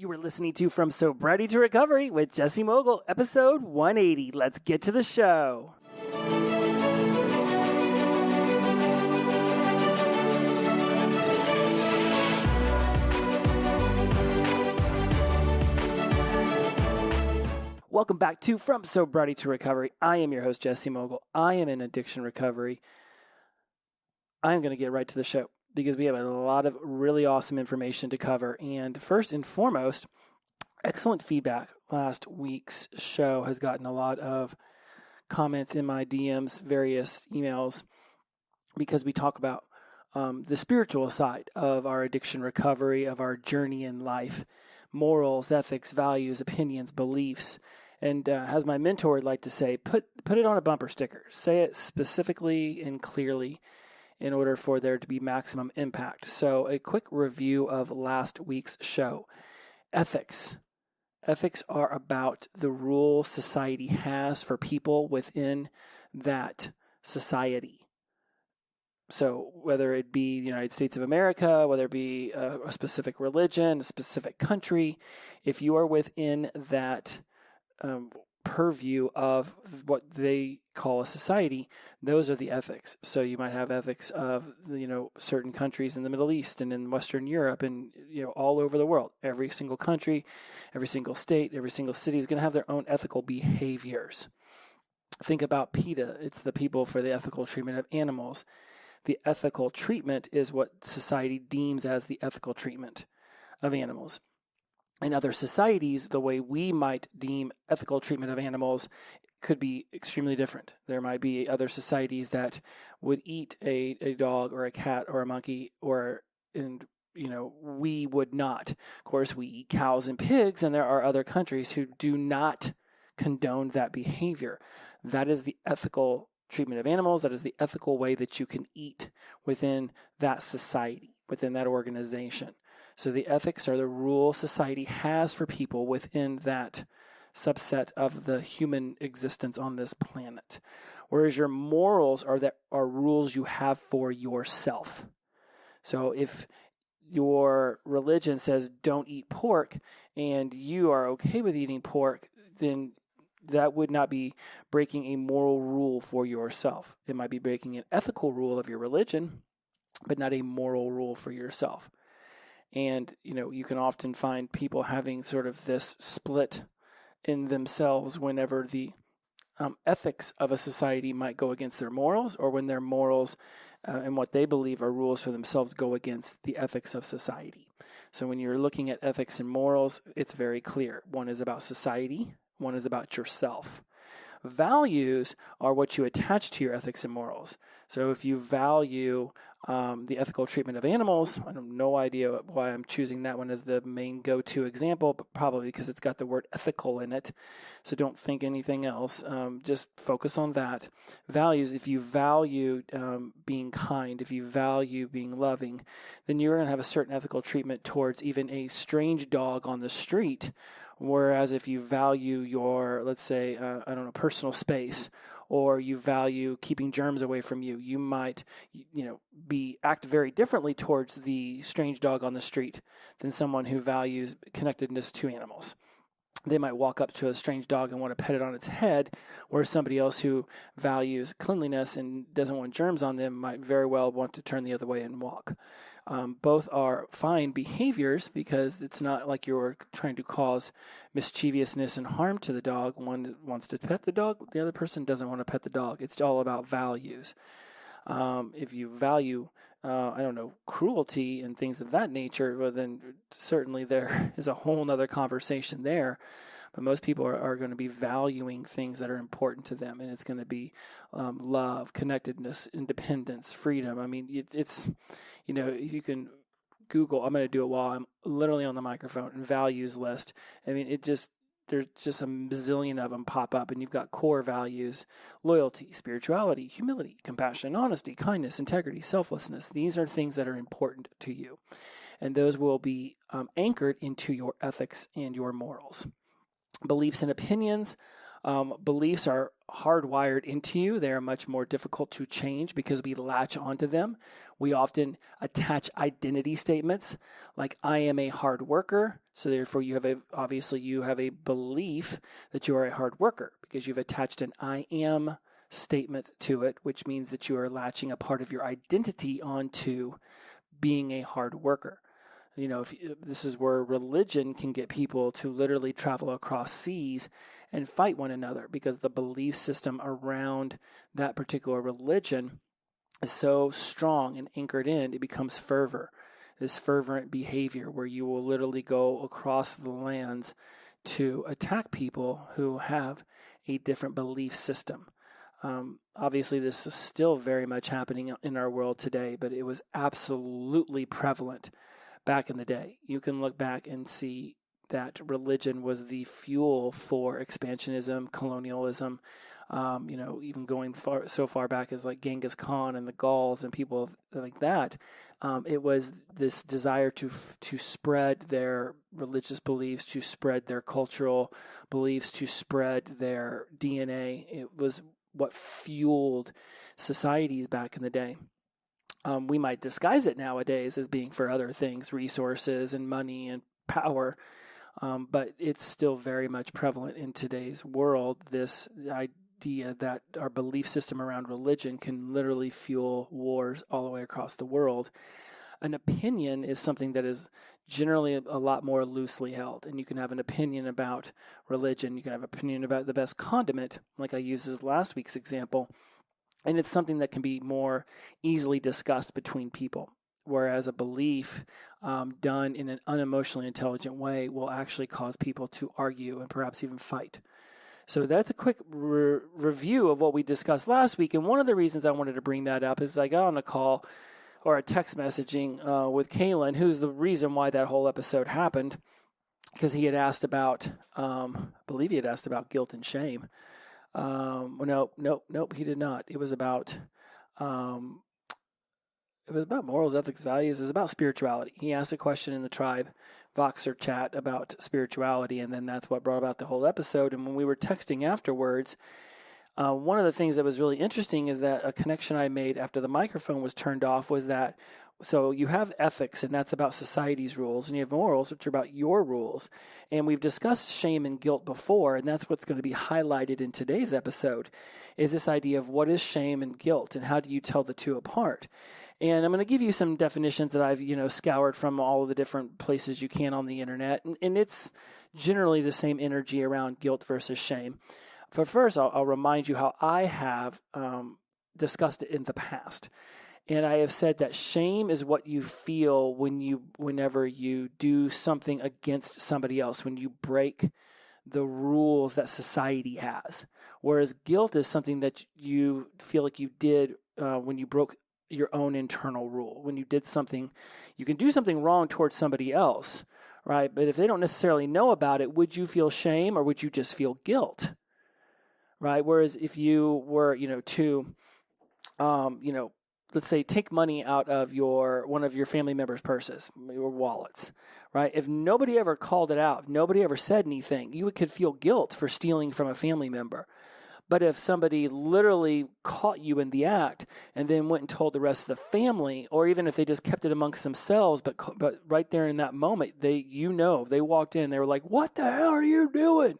You were listening to From Sobriety to Recovery with Jesse Mogul, episode 180. Let's get to the show. Welcome back to From Sobriety to Recovery. I am your host, Jesse Mogul. I am in addiction recovery. I am going to get right to the show because we have a lot of really awesome information to cover. And first and foremost, excellent feedback. Last week's show has gotten a lot of comments in my DMs, various emails, because we talk about the spiritual side of our addiction recovery, of our journey in life, morals, ethics, values, opinions, beliefs. And as my mentor would like to say, put it on a bumper sticker. Say it specifically and clearly in order for there to be maximum impact. So a quick review of last week's show. Ethics. Ethics are about the rule society has for people within that society. So whether it be the United States of America, whether it be a specific religion, a specific country, if you are within that purview of what they call a society, those are the ethics. So you might have ethics of, certain countries in the Middle East and in Western Europe and, all over the world. Every single country, every single state, every single city is going to have their own ethical behaviors. Think about PETA. It's the people for the ethical treatment of animals. The ethical treatment is what society deems as the ethical treatment of animals. In other societies, the way we might deem ethical treatment of animals could be extremely different. There might be other societies that would eat a dog or a cat or a monkey, we would not. Of course, we eat cows and pigs, and there are other countries who do not condone that behavior. That is the ethical treatment of animals. That is the ethical way that you can eat within that society, within that organization. So the ethics are the rule society has for people within that subset of the human existence on this planet. Whereas your morals are rules you have for yourself. So if your religion says don't eat pork and you are okay with eating pork, then that would not be breaking a moral rule for yourself. It might be breaking an ethical rule of your religion, but not a moral rule for yourself. And, you can often find people having sort of this split in themselves whenever the ethics of a society might go against their morals, or when their morals and what they believe are rules for themselves go against the ethics of society. So when you're looking at ethics and morals, it's very clear. One is about society, one is about yourself. Values are what you attach to your ethics and morals. So if you value the ethical treatment of animals, I have no idea why I'm choosing that one as the main go-to example, but probably because it's got the word ethical in it. So don't think anything else. Just focus on that. Values, if you value being kind, if you value being loving, then you're going to have a certain ethical treatment towards even a strange dog on the street. Whereas if you value your, let's say, personal space, or you value keeping germs away from you, you might, act very differently towards the strange dog on the street than someone who values connectedness to animals. They might walk up to a strange dog and want to pet it on its head, whereas somebody else who values cleanliness and doesn't want germs on them might very well want to turn the other way and walk. Both are fine behaviors because it's not like you're trying to cause mischievousness and harm to the dog. One wants to pet the dog, the other person doesn't want to pet the dog. It's all about values. If you value, cruelty and things of that nature, well, then certainly there is a whole other conversation there. But most people are going to be valuing things that are important to them, and it's going to be love, connectedness, independence, freedom. I mean, it's you can Google. I'm going to do it while I'm literally on the microphone. And values list. I mean, there's just a bazillion of them pop up, and you've got core values: loyalty, spirituality, humility, compassion, honesty, kindness, integrity, selflessness. These are things that are important to you, and those will be anchored into your ethics and your morals. Beliefs and opinions Beliefs are hardwired into you. They are much more difficult to change because we latch onto them. We often attach identity statements like I am a hard worker. So therefore you have a belief that you are a hard worker because you've attached an I am statement to it, which means that you are latching a part of your identity onto being a hard worker. If this is where religion can get people to literally travel across seas and fight one another because the belief system around that particular religion is so strong and anchored in, it becomes fervor, this fervent behavior where you will literally go across the lands to attack people who have a different belief system. Obviously, this is still very much happening in our world today, but it was absolutely prevalent back in the day. You can look back and see that religion was the fuel for expansionism, colonialism, even going so far back as like Genghis Khan and the Gauls and people like that. It was this desire to spread their religious beliefs, to spread their cultural beliefs, to spread their DNA. It was what fueled societies back in the day. We might disguise it nowadays as being for other things, resources and money and power, but it's still very much prevalent in today's world, this idea that our belief system around religion can literally fuel wars all the way across the world. An opinion is something that is generally a lot more loosely held, and you can have an opinion about religion, you can have an opinion about the best condiment, like I used as last week's example, and it's something that can be more easily discussed between people, whereas a belief done in an unemotionally intelligent way will actually cause people to argue and perhaps even fight. So that's a quick review of what we discussed last week, and one of the reasons I wanted to bring that up is I got on a call or a text messaging with Kalen, who's the reason why that whole episode happened, because he had asked about, I believe he had asked about guilt and shame. Nope, he did not. It was about morals, ethics, values. It was about spirituality. He asked a question in the Tribe Voxer chat about spirituality, and then that's what brought about the whole episode. And when we were texting afterwards, one of the things that was really interesting is that a connection I made after the microphone was turned off was that, so you have ethics, and that's about society's rules, and you have morals, which are about your rules. And we've discussed shame and guilt before, and that's what's going to be highlighted in today's episode, is this idea of what is shame and guilt, and how do you tell the two apart? And I'm going to give you some definitions that I've, scoured from all of the different places you can on the internet, and it's generally the same energy around guilt versus shame. But first, I'll remind you how I have discussed it in the past. And I have said that shame is what you feel whenever you do something against somebody else, when you break the rules that society has. Whereas guilt is something that you feel like you did when you broke your own internal rule. When you did something, you can do something wrong towards somebody else, right? But if they don't necessarily know about it, would you feel shame or would you just feel guilt? Right. Whereas if you were, let's say take money out of one of your family members' purses, your wallets, right? If nobody ever called it out, if nobody ever said anything, you could feel guilt for stealing from a family member. But if somebody literally caught you in the act and then went and told the rest of the family, or even if they just kept it amongst themselves, but right there in that moment, they walked in, they were like, "What the hell are you doing?"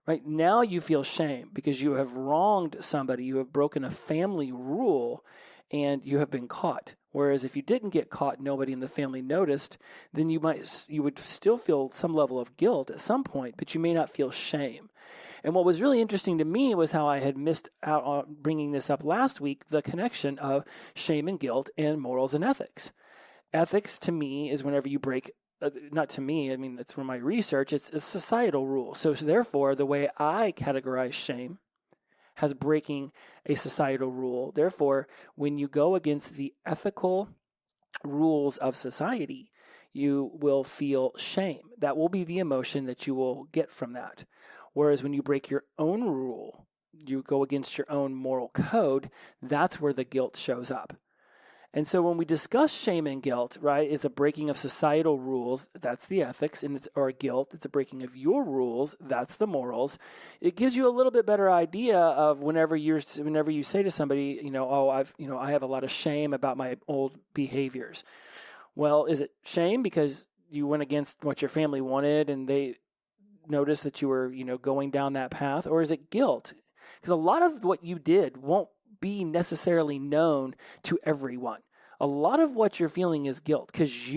Right now you feel shame because you have wronged somebody, you have broken a family rule, and you have been caught. Whereas if you didn't get caught, nobody in the family noticed, then you would still feel some level of guilt at some point, but you may not feel shame. And what was really interesting to me was how I had missed out on bringing this up last week, the connection of shame and guilt and morals and ethics. Ethics to me is whenever you break not to me, I mean, it's from my research, it's a societal rule. So therefore, the way I categorize shame has breaking a societal rule. Therefore, when you go against the ethical rules of society, you will feel shame. That will be the emotion that you will get from that. Whereas when you break your own rule, you go against your own moral code, that's where the guilt shows up. And so when we discuss shame and guilt, right, it's a breaking of societal rules, that's the ethics, and or guilt, it's a breaking of your rules, that's the morals. It gives you a little bit better idea of whenever you say to somebody, I have a lot of shame about my old behaviors. Well, is it shame because you went against what your family wanted and they noticed that you were, going down that path, or is it guilt? Because a lot of what you did won't be necessarily known to everyone. A lot of what you're feeling is guilt because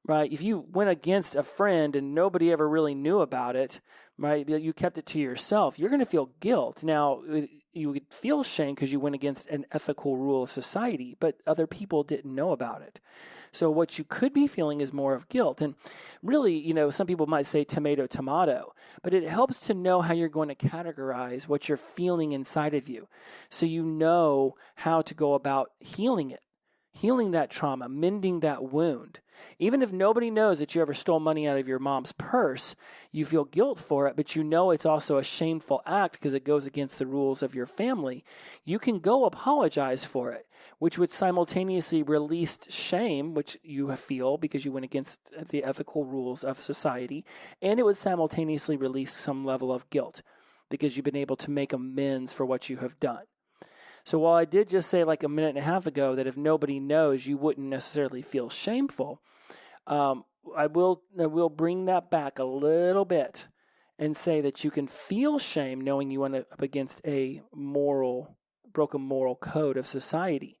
right? If you went against a friend and nobody ever really knew about it, right? You kept it to yourself, you're going to feel guilt. Now, you would feel shame because you went against an ethical rule of society, but other people didn't know about it. So what you could be feeling is more of guilt. And really, some people might say tomato, tomato, but it helps to know how you're going to categorize what you're feeling inside of you. So you know how to go about healing it, healing that trauma, mending that wound. Even if nobody knows that you ever stole money out of your mom's purse, you feel guilt for it, but you know it's also a shameful act because it goes against the rules of your family. You can go apologize for it, which would simultaneously release shame, which you feel because you went against the ethical rules of society, and it would simultaneously release some level of guilt because you've been able to make amends for what you have done. So while I did just say like a minute and a half ago that if nobody knows, you wouldn't necessarily feel shameful, I will bring that back a little bit and say that you can feel shame knowing you went up against a broken moral code of society.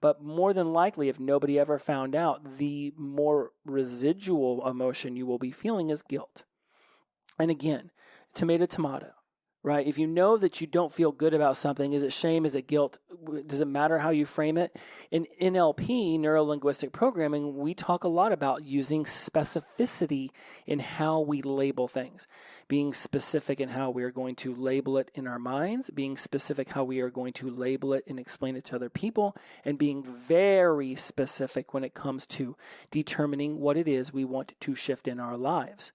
But more than likely, if nobody ever found out, the more residual emotion you will be feeling is guilt. And again, tomato, tomato. Right? If you know that you don't feel good about something, is it shame? Is it guilt? Does it matter how you frame it? In NLP, neuro-linguistic programming, we talk a lot about using specificity in how we label things. Being specific in how we are going to label it in our minds, being specific how we are going to label it and explain it to other people, and being very specific when it comes to determining what it is we want to shift in our lives.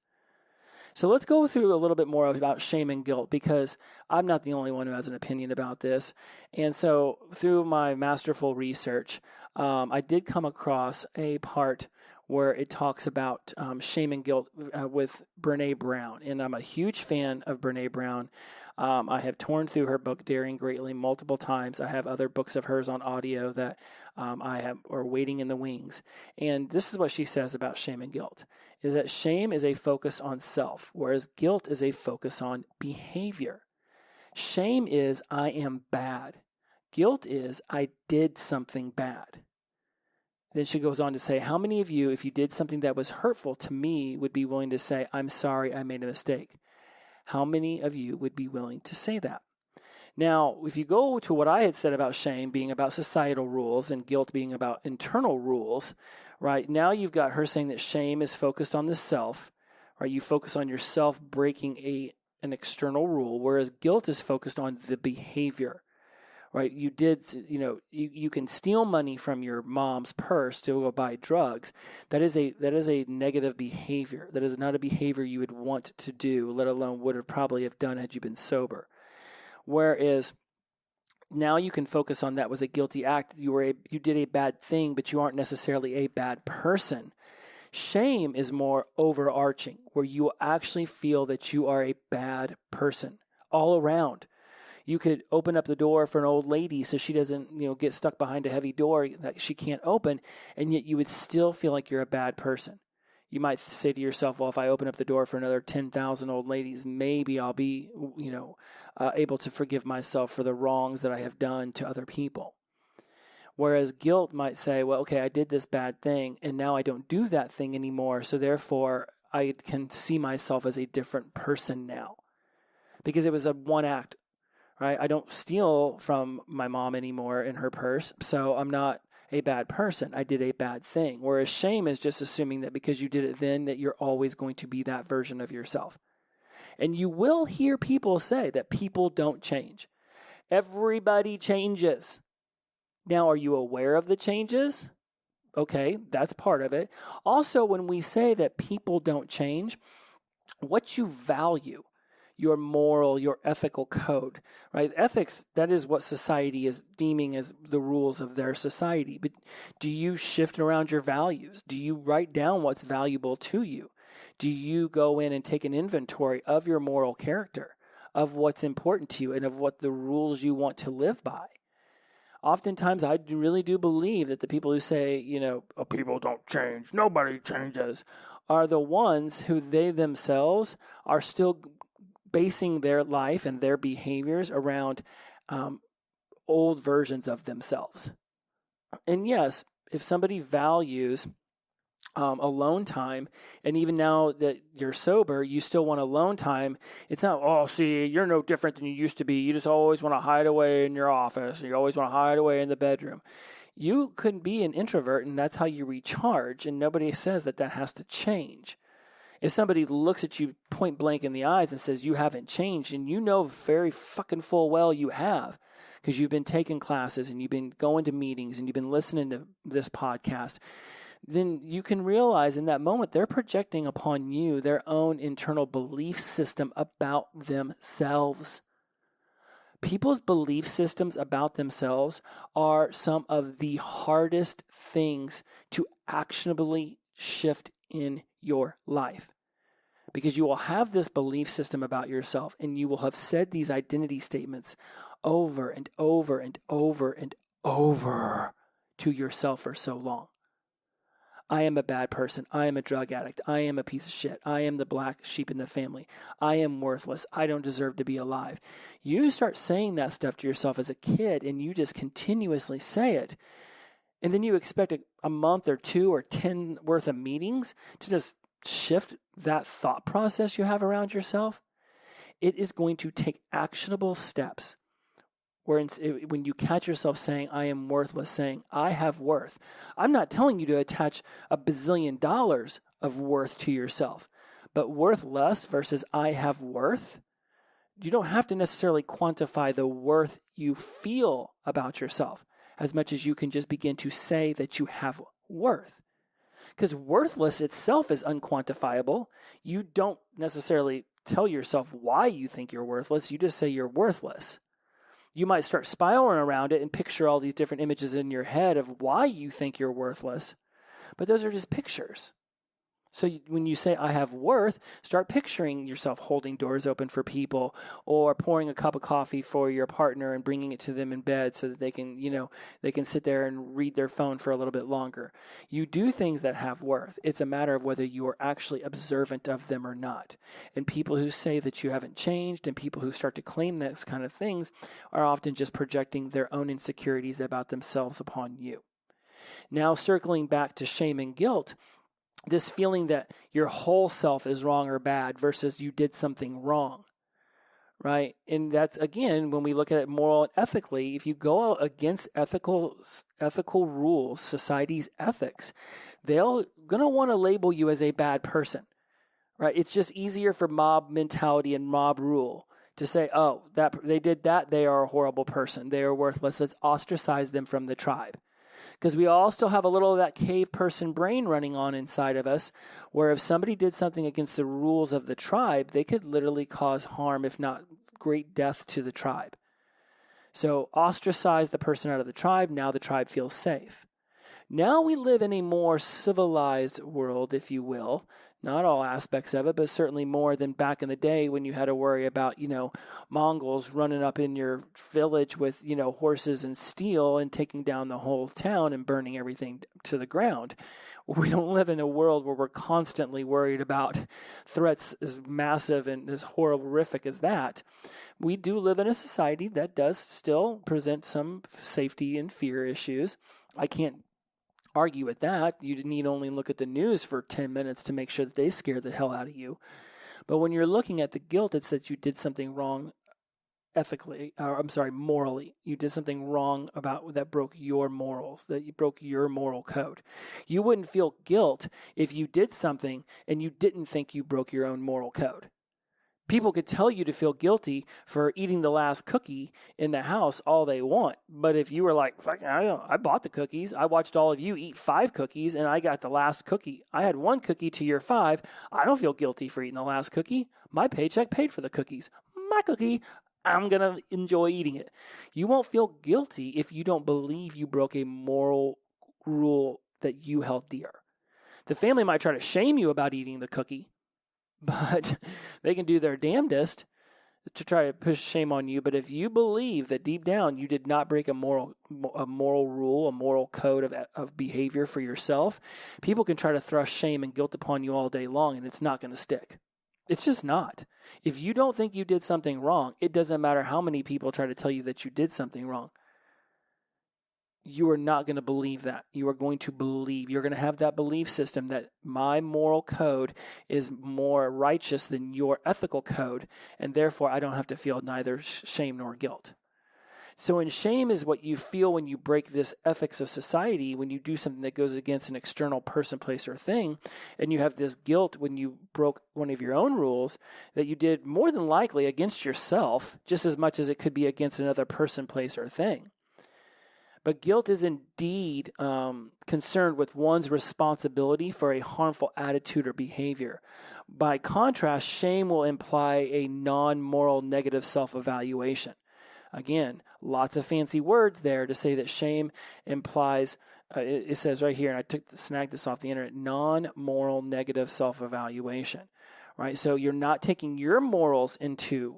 So let's go through a little bit more about shame and guilt because I'm not the only one who has an opinion about this. And so through my masterful research, I did come across a part where it talks about shame and guilt with Brené Brown. And I'm a huge fan of Brené Brown. I have torn through her book, Daring Greatly, multiple times. I have other books of hers on audio that are waiting in the wings. And this is what she says about shame and guilt, is that shame is a focus on self, whereas guilt is a focus on behavior. Shame is, I am bad. Guilt is, I did something bad. Then she goes on to say, how many of you, if you did something that was hurtful to me, would be willing to say, I'm sorry, I made a mistake? How many of you would be willing to say that? Now, if you go to what I had said about shame being about societal rules and guilt being about internal rules, right? Now you've got her saying that shame is focused on the self, right? You focus on yourself breaking an external rule, whereas guilt is focused on the behavior. Right, you can steal money from your mom's purse to go buy drugs. That is a negative behavior. That is not a behavior you would want to do, let alone would have probably have done had you been sober. Whereas now you can focus on that was a guilty act. You did a bad thing, but you aren't necessarily a bad person. Shame is more overarching, where you actually feel that you are a bad person all around. You could open up the door for an old lady so she doesn't, get stuck behind a heavy door that she can't open, and yet you would still feel like you're a bad person. You might say to yourself, well, if I open up the door for another 10,000 old ladies, maybe I'll be, able to forgive myself for the wrongs that I have done to other people. Whereas guilt might say, well, okay, I did this bad thing, and now I don't do that thing anymore, so therefore I can see myself as a different person now. Because it was a one act. Right? I don't steal from my mom anymore in her purse, so I'm not a bad person. I did a bad thing. Whereas shame is just assuming that because you did it then, that you're always going to be that version of yourself. And you will hear people say that people don't change. Everybody changes. Now, are you aware of the changes? Okay, that's part of it. Also, when we say that people don't change, what you value. your moral, your ethical code, right? Ethics, that is what society is deeming as the rules of their society. But do you shift around your values? Do you write down what's valuable to you? Do you go in and take an inventory of your moral character, of what's important to you, and of what the rules you want to live by? Oftentimes, I really do believe that the people who say, oh, people don't change, nobody changes, are the ones who they themselves are still basing their life and their behaviors around old versions of themselves. And yes, if somebody values alone time, and even now that you're sober, you still want alone time, it's not, oh, see, you're no different than you used to be. You just always want to hide away in your office, and you always want to hide away in the bedroom. You could be an introvert, and that's how you recharge, and nobody says that has to change. If somebody looks at you point blank in the eyes and says you haven't changed, and you know very fucking full well you have, because you've been taking classes and you've been going to meetings and you've been listening to this podcast, then you can realize in that moment they're projecting upon you their own internal belief system about themselves. People's belief systems about themselves are some of the hardest things to actionably shift in your life. Because you will have this belief system about yourself, and you will have said these identity statements over and over and over and over to yourself for so long. I am a bad person. I am a drug addict. I am a piece of shit. I am the black sheep in the family. I am worthless. I don't deserve to be alive. You start saying that stuff to yourself as a kid, and you just continuously say it. And then you expect a month or 2 or 10 worth of meetings to just shift that thought process you have around yourself. It is going to take actionable steps where when you catch yourself saying, I am worthless, saying, I have worth. I'm not telling you to attach $1 bazillion of worth to yourself, but worth less versus I have worth. You don't have to necessarily quantify the worth you feel about yourself as much as you can just begin to say that you have worth. Because worthless itself is unquantifiable. You don't necessarily tell yourself why you think you're worthless. You just say you're worthless. You might start spiraling around it and picture all these different images in your head of why you think you're worthless. But those are just pictures. So when you say, I have worth, start picturing yourself holding doors open for people or pouring a cup of coffee for your partner and bringing it to them in bed so that they can sit there and read their phone for a little bit longer. You do things that have worth. It's a matter of whether you are actually observant of them or not. And people who say that you haven't changed and people who start to claim those kind of things are often just projecting their own insecurities about themselves upon you. Now, circling back to shame and guilt, this feeling that your whole self is wrong or bad versus you did something wrong, right? And that's, again, when we look at it moral and ethically, if you go against ethical rules, society's ethics, they're going to want to label you as a bad person, right? It's just easier for mob mentality and mob rule to say, oh, that they did that, they are a horrible person, they are worthless, let's ostracize them from the tribe. Because we all still have a little of that cave person brain running on inside of us, where if somebody did something against the rules of the tribe, they could literally cause harm, if not great death, to the tribe. So ostracize the person out of the tribe, now the tribe feels safe. Now we live in a more civilized world, if you will. Not all aspects of it, but certainly more than back in the day when you had to worry about, Mongols running up in your village with, horses and steel and taking down the whole town and burning everything to the ground. We don't live in a world where we're constantly worried about threats as massive and as horrific as that. We do live in a society that does still present some safety and fear issues. I can't argue with that. You need only look at the news for 10 minutes to make sure that they scare the hell out of you. But when you're looking at the guilt, it's that you did something wrong morally. You did something wrong that broke your morals, that you broke your moral code. You wouldn't feel guilt if you did something and you didn't think you broke your own moral code. People could tell you to feel guilty for eating the last cookie in the house all they want. But if you were like, I bought the cookies, I watched all of you eat 5 cookies, and I got the last cookie. I had 1 cookie to your 5. I don't feel guilty for eating the last cookie. My paycheck paid for the cookies. My cookie, I'm going to enjoy eating it. You won't feel guilty if you don't believe you broke a moral rule that you held dear. The family might try to shame you about eating the cookie, but they can do their damnedest to try to push shame on you. But if you believe that deep down you did not break a moral rule, a moral code of behavior for yourself, people can try to thrust shame and guilt upon you all day long, and it's not going to stick. It's just not. If you don't think you did something wrong, it doesn't matter how many people try to tell you that you did something wrong. You are not going to believe that. You are going to believe. You're going to have that belief system that my moral code is more righteous than your ethical code, and therefore I don't have to feel neither shame nor guilt. So in shame is what you feel when you break this ethics of society, when you do something that goes against an external person, place, or thing, and you have this guilt when you broke one of your own rules that you did more than likely against yourself, just as much as it could be against another person, place, or thing. But guilt is indeed concerned with one's responsibility for a harmful attitude or behavior. By contrast, shame will imply a non-moral negative self-evaluation. Again, lots of fancy words there to say that shame implies, it says right here, and I snagged this off the internet, non-moral negative self-evaluation. Right? So you're not taking your morals into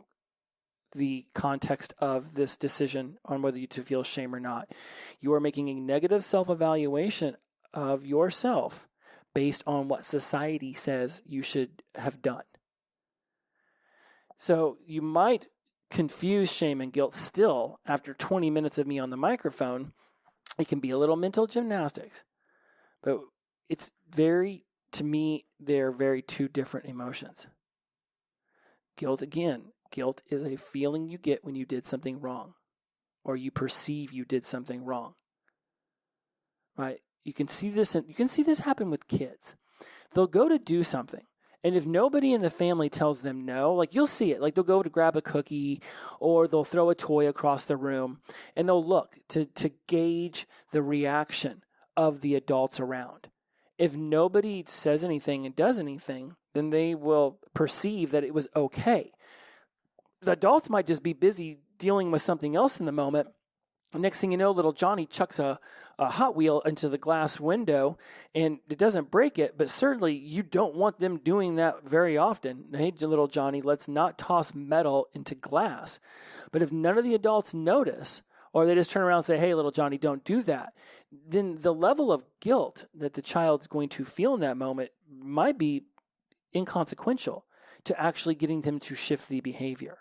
the context of this decision on whether you to feel shame or not. You are making a negative self-evaluation of yourself based on what society says you should have done. So you might confuse shame and guilt still after 20 minutes of me on the microphone. It can be a little mental gymnastics, but it's to me, they're very two different emotions. Guilt is a feeling you get when you did something wrong or you perceive you did something wrong. Right? You can see this happen with kids. They'll go to do something, and if nobody in the family tells them no, like you'll see it, like they'll go to grab a cookie or they'll throw a toy across the room, and they'll look to gauge the reaction of the adults around. If nobody says anything and does anything, then they will perceive that it was okay. The adults might just be busy dealing with something else in the moment. Next thing you know, little Johnny chucks a Hot Wheel into the glass window, and it doesn't break it, but certainly you don't want them doing that very often. Hey, little Johnny, let's not toss metal into glass. But if none of the adults notice, or they just turn around and say, hey, little Johnny, don't do that, then the level of guilt that the child's going to feel in that moment might be inconsequential to actually getting them to shift the behavior.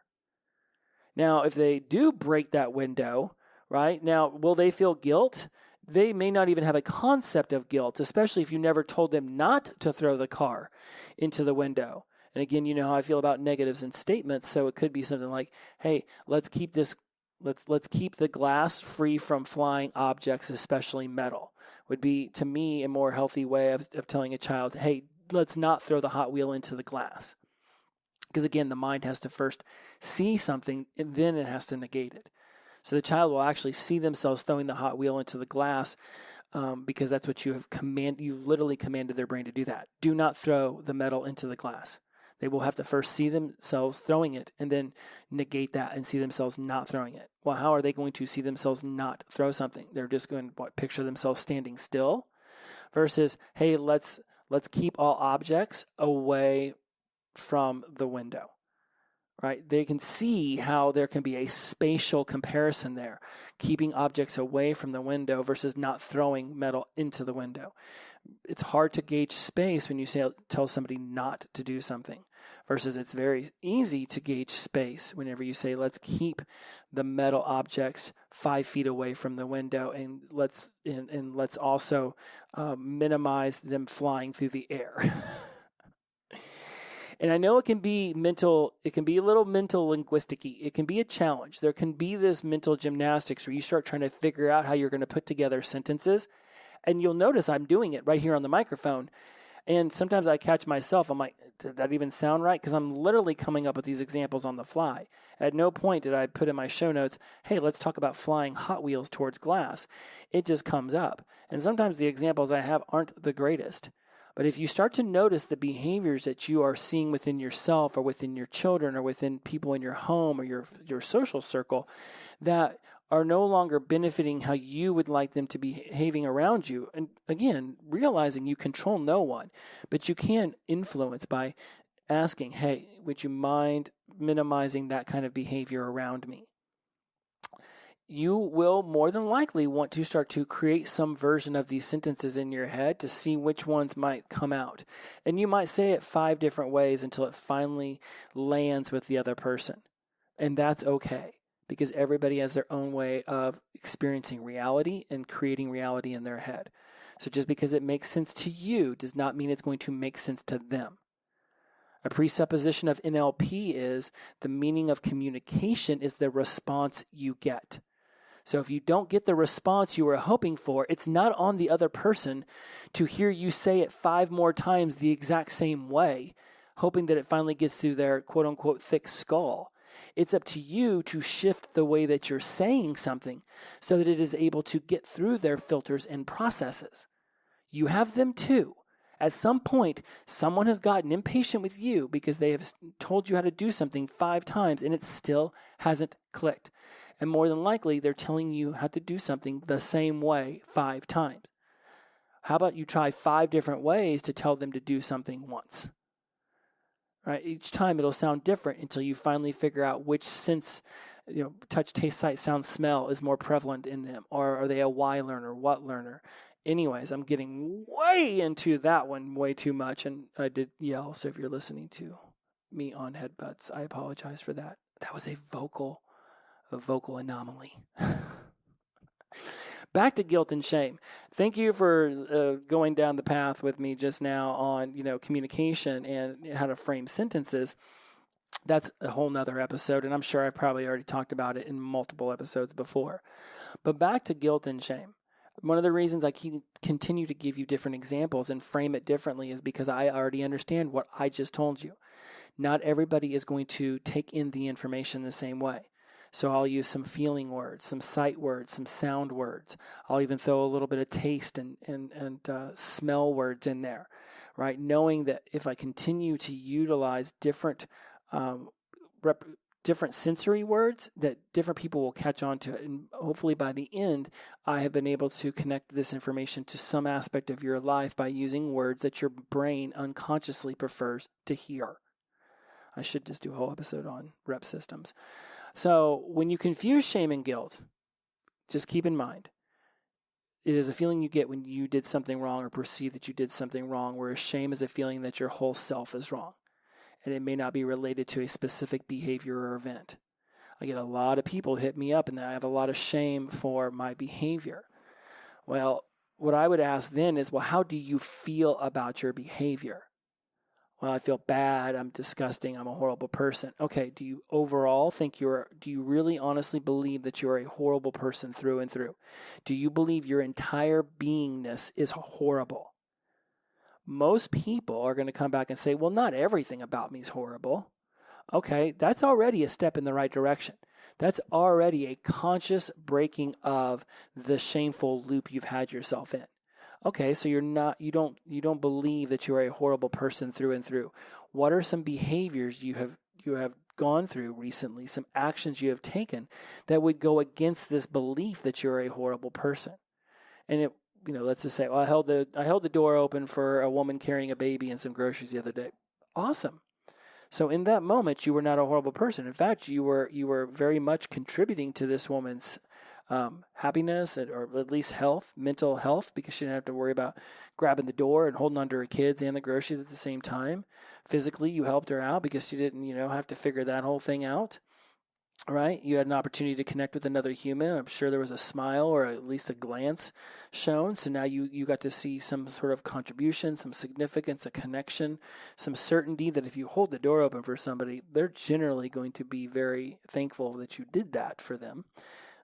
Now, if they do break that window, right, now, will they feel guilt? They may not even have a concept of guilt, especially if you never told them not to throw the car into the window. And again, you know how I feel about negatives and statements, so it could be something like, hey, let's keep the glass free from flying objects, especially metal, would be, to me, a more healthy way of telling a child, hey, let's not throw the Hot Wheel into the glass. Because again, the mind has to first see something, and then it has to negate it. So the child will actually see themselves throwing the Hot Wheel into the glass because that's what you literally commanded their brain to do that. Do not throw the metal into the glass. They will have to first see themselves throwing it and then negate that and see themselves not throwing it. Well, how are they going to see themselves not throw something? They're just going to picture themselves standing still versus, hey, let's keep all objects away from the window, right? They can see how there can be a spatial comparison there, keeping objects away from the window versus not throwing metal into the window. It's hard to gauge space when you tell somebody not to do something versus it's very easy to gauge space whenever you say, let's keep the metal objects 5 feet away from the window and let's also minimize them flying through the air. And I know it can be a little mental linguistic-y. It can be a challenge. There can be this mental gymnastics where you start trying to figure out how you're going to put together sentences. And you'll notice I'm doing it right here on the microphone. And sometimes I catch myself, I'm like, did that even sound right? Because I'm literally coming up with these examples on the fly. At no point did I put in my show notes, hey, let's talk about flying Hot Wheels towards glass. It just comes up. And sometimes the examples I have aren't the greatest. But if you start to notice the behaviors that you are seeing within yourself or within your children or within people in your home or your social circle that are no longer benefiting how you would like them to be behaving around you, and again, realizing you control no one, but you can influence by asking, hey, would you mind minimizing that kind of behavior around me? You will more than likely want to start to create some version of these sentences in your head to see which ones might come out. And you might say it 5 different ways until it finally lands with the other person. And that's okay, because everybody has their own way of experiencing reality and creating reality in their head. So just because it makes sense to you does not mean it's going to make sense to them. A presupposition of NLP is the meaning of communication is the response you get. So if you don't get the response you were hoping for, it's not on the other person to hear you say it 5 more times the exact same way, hoping that it finally gets through their quote-unquote thick skull. It's up to you to shift the way that you're saying something so that it is able to get through their filters and processes. You have them too. At some point, someone has gotten impatient with you because they have told you how to do something 5 times and it still hasn't clicked. And more than likely, they're telling you how to do something the same way 5 times. How about you try 5 different ways to tell them to do something once? Right? Each time it'll sound different until you finally figure out which sense, touch, taste, sight, sound, smell is more prevalent in them. Or are they a why learner, what learner? Anyways, I'm getting way into that one way too much. And I did yell, so if you're listening to me on headbutts, I apologize for that. That was a vocal anomaly. Back to guilt and shame. Thank you for going down the path with me just now on, communication and how to frame sentences. That's a whole nother episode, and I'm sure I've probably already talked about it in multiple episodes before. But back to guilt and shame. One of the reasons I continue to give you different examples and frame it differently is because I already understand what I just told you. Not everybody is going to take in the information the same way. So I'll use some feeling words, some sight words, some sound words. I'll even throw a little bit of taste and smell words in there, right? Knowing that if I continue to utilize different sensory words, that different people will catch on to it. And hopefully by the end, I have been able to connect this information to some aspect of your life by using words that your brain unconsciously prefers to hear. I should just do a whole episode on rep systems. So when you confuse shame and guilt, just keep in mind, it is a feeling you get when you did something wrong or perceive that you did something wrong, whereas shame is a feeling that your whole self is wrong. And it may not be related to a specific behavior or event. I get a lot of people hit me up and I have a lot of shame for my behavior. Well, what I would ask then is, well, how do you feel about your behavior? Well, I feel bad, I'm disgusting, I'm a horrible person. Okay, do you overall think do you really honestly believe that you're a horrible person through and through? Do you believe your entire beingness is horrible? Most people are going to come back and say, well, not everything about me is horrible. Okay, that's already a step in the right direction. That's already a conscious breaking of the shameful loop you've had yourself in. Okay, so you don't believe that you're a horrible person through and through. What are some behaviors you have gone through recently, some actions you have taken that would go against this belief that you're a horrible person? And let's just say, well, I held the door open for a woman carrying a baby and some groceries the other day. Awesome. So in that moment, you were not a horrible person. In fact, you were very much contributing to this woman's happiness or at least health, mental health, because she didn't have to worry about grabbing the door and holding on to her kids and the groceries at the same time. Physically, you helped her out because she didn't, have to figure that whole thing out. Right? You had an opportunity to connect with another human. I'm sure there was a smile or at least a glance shown. So now you got to see some sort of contribution, some significance, a connection, some certainty that if you hold the door open for somebody, they're generally going to be very thankful that you did that for them.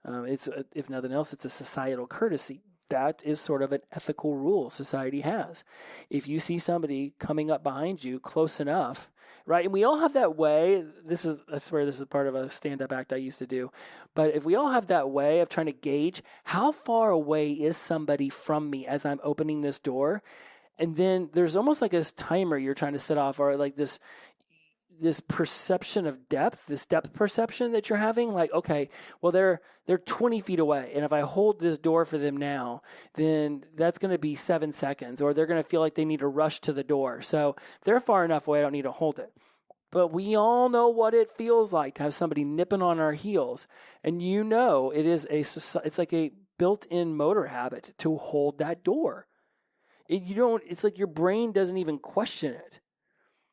If nothing else, it's a societal courtesy. that is sort of an ethical rule society has. If you see somebody coming up behind you close enough, right? And we all have that way. I swear this is part of a stand-up act I used to do. But if we all have that way of trying to gauge how far away is somebody from me as I'm opening this door, and then there's almost like this timer you're trying to set off, or like this perception of depth, this depth perception that you're having, like, okay, well, they're 20 feet away. And if I hold this door for them now, then that's going to be 7 seconds, or they're going to feel like they need to rush to the door. So they're far enough away, I don't need to hold it. But we all know what it feels like to have somebody nipping on our heels. And it's like a built-in motor habit to hold that door. It's like your brain doesn't even question it.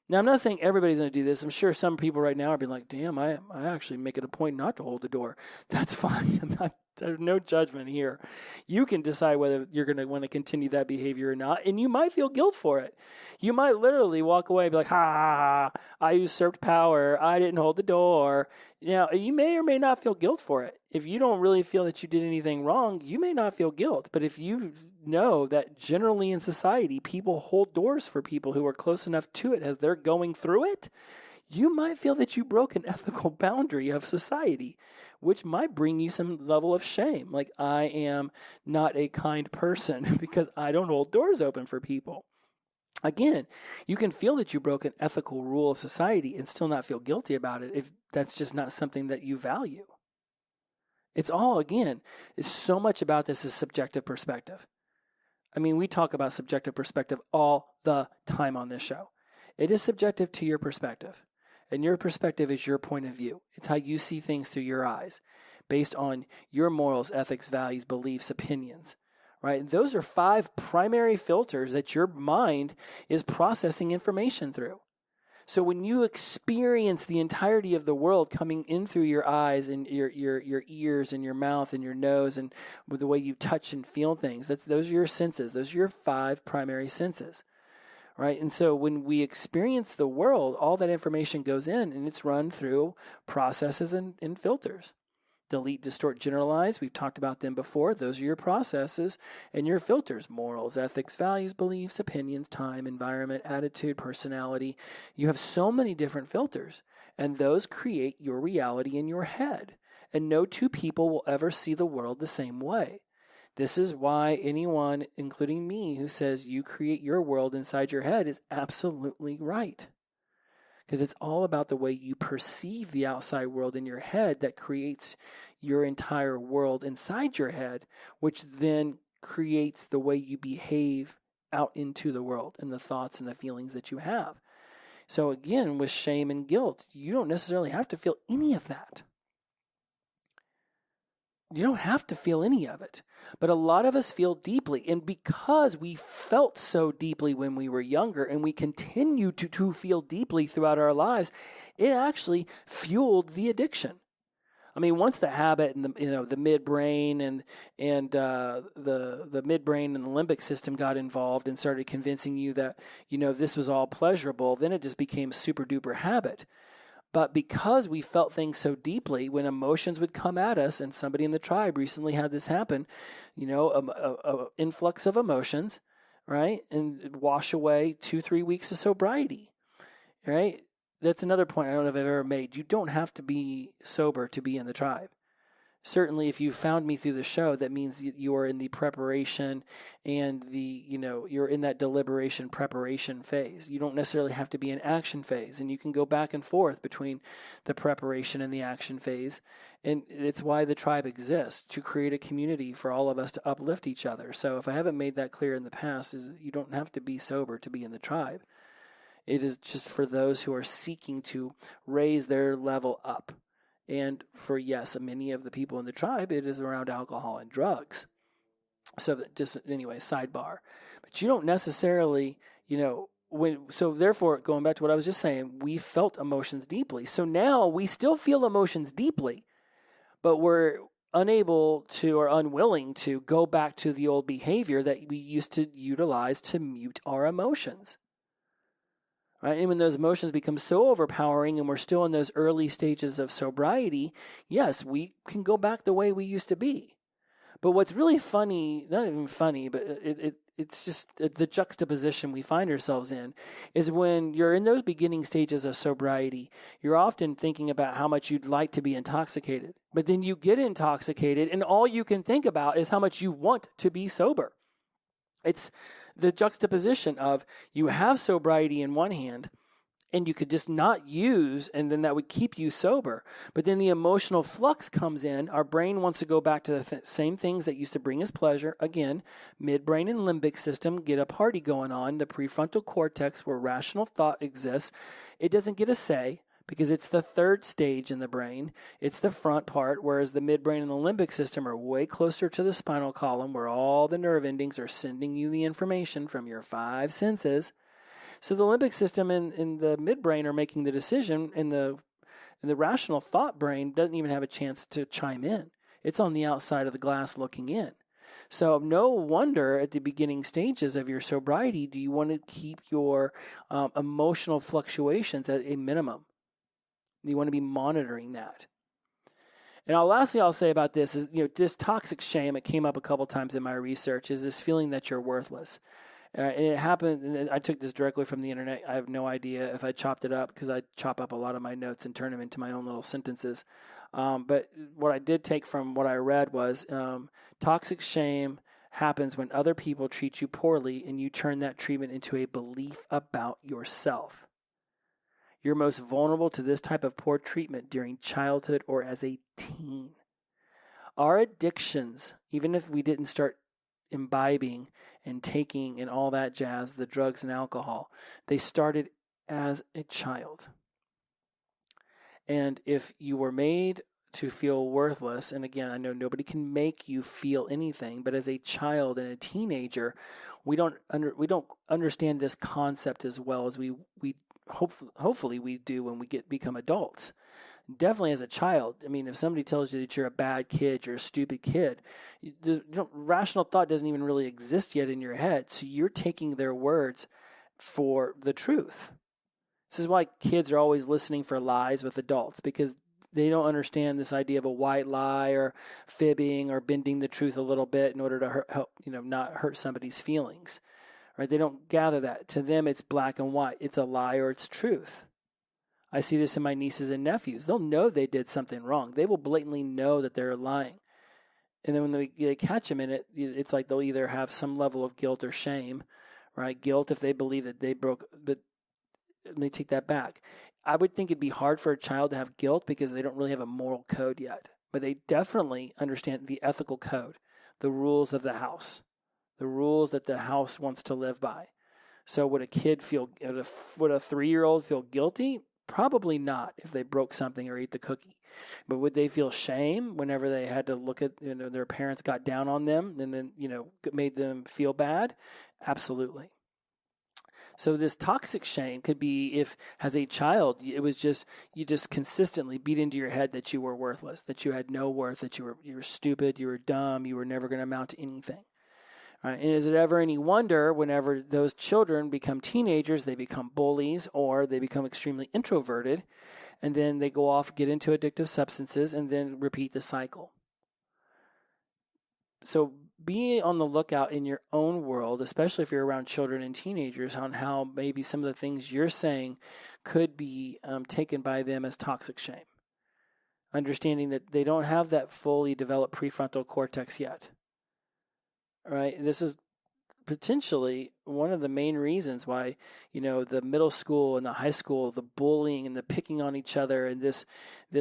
Now, I'm not saying everybody's going to do this. I'm sure some people right now are being like, damn, I actually make it a point not to hold the door. That's fine. There's no judgment here. You can decide whether you're going to want to continue that behavior or not, and you might feel guilt for it. You might literally walk away and be like, ha, I usurped power. I didn't hold the door. Now, you may or may not feel guilt for it. If you don't really feel that you did anything wrong, you may not feel guilt. But if you know that generally in society, people hold doors for people who are close enough to it as they're going through it, you might feel that you broke an ethical boundary of society, which might bring you some level of shame. Like, I am not a kind person because I don't hold doors open for people. Again, you can feel that you broke an ethical rule of society and still not feel guilty about it if that's just not something that you value. It's so much about this is subjective perspective. I mean, we talk about subjective perspective all the time on this show. It is subjective to your perspective. And your perspective is your point of view. It's how you see things through your eyes, based on your morals, ethics, values, beliefs, opinions, right? Those are 5 primary filters that your mind is processing information through. So when you experience the entirety of the world coming in through your eyes and your ears and your mouth and your nose and with the way you touch and feel things, those are your senses. Those are your 5 primary senses. Right? And so when we experience the world, all that information goes in and it's run through processes and filters. Delete, distort, generalize. We've talked about them before. Those are your processes and your filters. Morals, ethics, values, beliefs, opinions, time, environment, attitude, personality. You have so many different filters, and those create your reality in your head. And no 2 people will ever see the world the same way. This is why anyone, including me, who says you create your world inside your head is absolutely right. Because it's all about the way you perceive the outside world in your head that creates your entire world inside your head, which then creates the way you behave out into the world and the thoughts and the feelings that you have. So again, with shame and guilt, you don't necessarily have to feel any of that. You don't have to feel any of it. But a lot of us feel deeply. And because we felt so deeply when we were younger and we continue to feel deeply throughout our lives, it actually fueled the addiction. I mean, once the habit and the midbrain and the midbrain and the limbic system got involved and started convincing you that, this was all pleasurable, then it just became super duper habit. But because we felt things so deeply, when emotions would come at us, and somebody in the tribe recently had this happen, a influx of emotions, right? And wash away 2-3 weeks of sobriety, right? That's another point I don't know if I've ever made. You don't have to be sober to be in the tribe. Certainly, if you found me through the show, that means you are in the preparation and you're in that deliberation preparation phase. You don't necessarily have to be in action phase, and you can go back and forth between the preparation and the action phase. And it's why the tribe exists, to create a community for all of us to uplift each other. So if I haven't made that clear in the past, is you don't have to be sober to be in the tribe. It is just for those who are seeking to raise their level up. And for, yes, many of the people in the tribe, it is around alcohol and drugs. So anyway, sidebar. But you don't necessarily, so therefore, going back to what I was just saying, we felt emotions deeply. So now we still feel emotions deeply, but we're unable to or unwilling to go back to the old behavior that we used to utilize to mute our emotions. Right? And when those emotions become so overpowering and we're still in those early stages of sobriety, yes, we can go back the way we used to be. But what's really funny, not even funny, but it's just the juxtaposition we find ourselves in, is when you're in those beginning stages of sobriety, you're often thinking about how much you'd like to be intoxicated. But then you get intoxicated, and all you can think about is how much you want to be sober. It's the juxtaposition of you have sobriety in one hand, and you could just not use, and then that would keep you sober. But then the emotional flux comes in. Our brain wants to go back to the same things that used to bring us pleasure. Again, midbrain and limbic system get a party going on. The prefrontal cortex, where rational thought exists, it doesn't get a say because it's the third stage in the brain. It's the front part, whereas the midbrain and the limbic system are way closer to the spinal column, where all the nerve endings are sending you the information from your five senses. So the limbic system and the midbrain are making the decision, and the rational thought brain doesn't even have a chance to chime in. It's on the outside of the glass looking in. So no wonder at the beginning stages of your sobriety do you want to keep your emotional fluctuations at a minimum. You want to be monitoring that. And lastly, I'll say about this is, this toxic shame, it came up a couple times in my research, is this feeling that you're worthless. And it happened, and I took this directly from the internet. I have no idea if I chopped it up, because I chop up a lot of my notes and turn them into my own little sentences. But what I did take from what I read was toxic shame happens when other people treat you poorly and you turn that treatment into a belief about yourself. You're most vulnerable to this type of poor treatment during childhood or as a teen. Our addictions, even if we didn't start imbibing and taking and all that jazz, the drugs and alcohol, they started as a child. And if you were made to feel worthless, and again, I know nobody can make you feel anything, but as a child and a teenager, we don't understand this concept as well as we hopefully we do when we become adults. Definitely as a child. I mean, if somebody tells you that you're a bad kid, you're a stupid kid, rational thought doesn't even really exist yet in your head. So you're taking their words for the truth. This is why kids are always listening for lies with adults, because they don't understand this idea of a white lie or fibbing or bending the truth a little bit in order to help, not hurt somebody's feelings. Right? They don't gather that. To them, it's black and white. It's a lie or it's truth. I see this in my nieces and nephews. They'll know they did something wrong. They will blatantly know that they're lying. And then when they catch them in it, it's like they'll either have some level of guilt or shame, right? Guilt if they believe that they broke, but let me take that back. I would think it'd be hard for a child to have guilt because they don't really have a moral code yet. But they definitely understand the ethical code, the rules of the house, the rules that the house wants to live by. So would a 3-year-old feel guilty? Probably not if they broke something or ate the cookie. But would they feel shame whenever they had to look at, their parents got down on them and then, made them feel bad? Absolutely. So this toxic shame could be if, as a child, it was you just consistently beat into your head that you were worthless, that you had no worth, that you were stupid, you were dumb, you were never going to amount to anything. Right? And is it ever any wonder whenever those children become teenagers, they become bullies or they become extremely introverted, and then they go off, get into addictive substances, and then repeat the cycle. So be on the lookout in your own world, especially if you're around children and teenagers, on how maybe some of the things you're saying could be taken by them as toxic shame. Understanding that they don't have that fully developed prefrontal cortex yet. Right? This is potentially one of the main reasons why, the middle school and the high school, the bullying and the picking on each other and this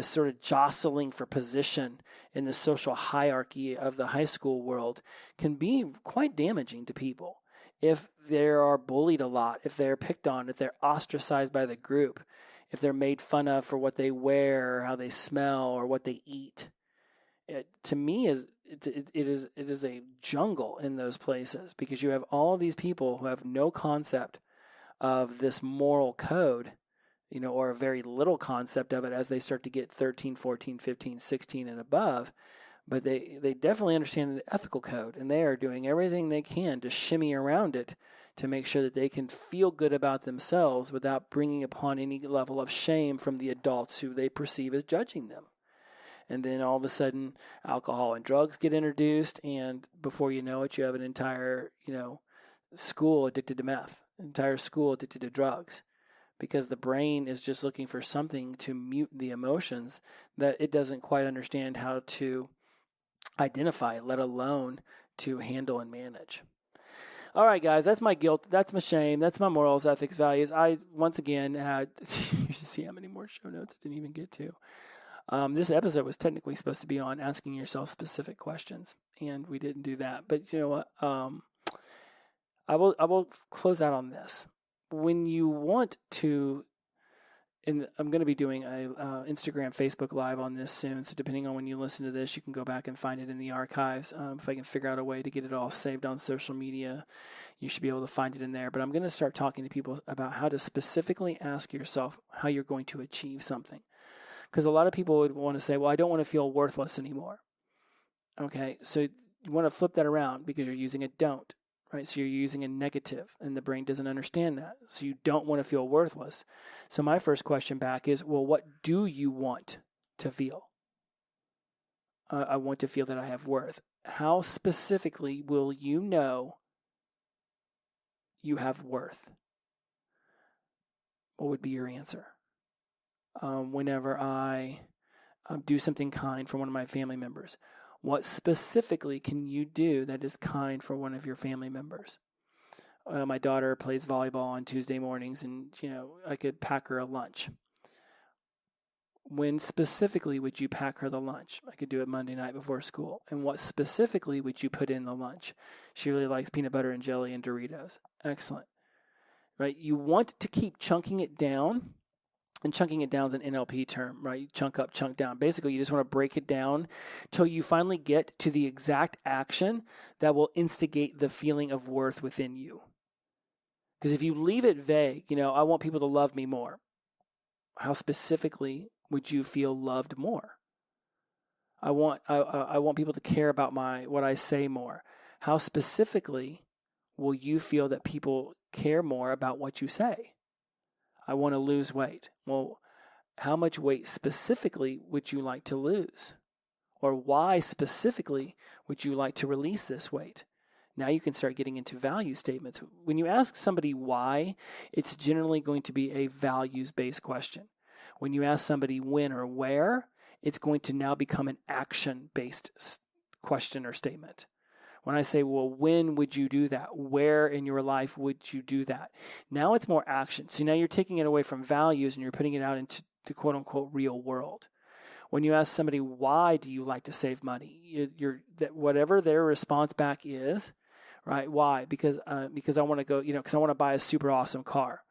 sort of jostling for position in the social hierarchy of the high school world can be quite damaging to people. If they are bullied a lot, if they're picked on, if they're ostracized by the group, if they're made fun of for what they wear or how they smell or what they eat, to me it is a jungle in those places, because you have all of these people who have no concept of this moral code, or a very little concept of it as they start to get 13, 14, 15, 16 and above. But they definitely understand the ethical code, and they are doing everything they can to shimmy around it to make sure that they can feel good about themselves without bringing upon any level of shame from the adults who they perceive as judging them. And then all of a sudden, alcohol and drugs get introduced, and before you know it, you have an entire, school addicted to meth, entire school addicted to drugs, because the brain is just looking for something to mute the emotions that it doesn't quite understand how to identify, let alone to handle and manage. All right, guys, that's my guilt. That's my shame. That's my morals, ethics, values. I, once again, had, you should see how many more show notes I didn't even get to. This episode was technically supposed to be on asking yourself specific questions, and we didn't do that. But you know what? I will close out on this. When you want to, and I'm going to be doing a Instagram, Facebook Live on this soon. So depending on when you listen to this, you can go back and find it in the archives. If I can figure out a way to get it all saved on social media, you should be able to find it in there. But I'm going to start talking to people about how to specifically ask yourself how you're going to achieve something. Because a lot of people would want to say, well, I don't want to feel worthless anymore. Okay, so you want to flip that around because you're using a don't. Right, so you're using a negative, and the brain doesn't understand that. So you don't want to feel worthless. So my first question back is, well, what do you want to feel? I want to feel that I have worth. How specifically will you know you have worth? What would be your answer? Whenever I do something kind for one of my family members, what specifically can you do that is kind for one of your family members? My daughter plays volleyball on Tuesday mornings, and I could pack her a lunch. When specifically would you pack her the lunch? I could do it Monday night before school. And what specifically would you put in the lunch? She really likes peanut butter and jelly and Doritos. Excellent. Right? You want to keep chunking it down. And chunking it down is an NLP term, right? Chunk up, chunk down. Basically, you just want to break it down till you finally get to the exact action that will instigate the feeling of worth within you. Because if you leave it vague, I want people to love me more. How specifically would you feel loved more? I want people to care about what I say more. How specifically will you feel that people care more about what you say? I want to lose weight. Well, how much weight specifically would you like to lose? Or why specifically would you like to release this weight? Now you can start getting into value statements. When you ask somebody why, it's generally going to be a values-based question. When you ask somebody when or where, it's going to now become an action-based question or statement. When I say, well, when would you do that? Where in your life would you do that? Now it's more action. So now you're taking it away from values and you're putting it out into the quote unquote real world. When you ask somebody, why do you like to save money? Whatever their response back is, right? Why? Because I want to go, because I want to buy a super awesome car,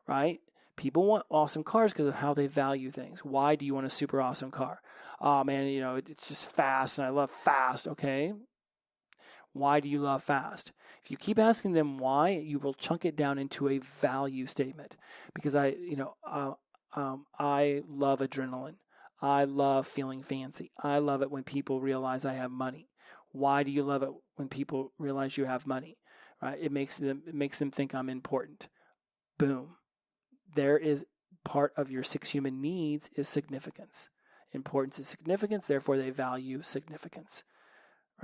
right? People want awesome cars because of how they value things. Why do you want a super awesome car? Oh man, it's just fast and I love fast. Okay. Why do you love fast? If you keep asking them why, you will chunk it down into a value statement. Because I love adrenaline. I love feeling fancy. I love it when people realize I have money. Why do you love it when people realize you have money? Right? It makes them think I'm important. Boom. There is part of your 6 human needs is significance. Importance is significance, therefore they value significance.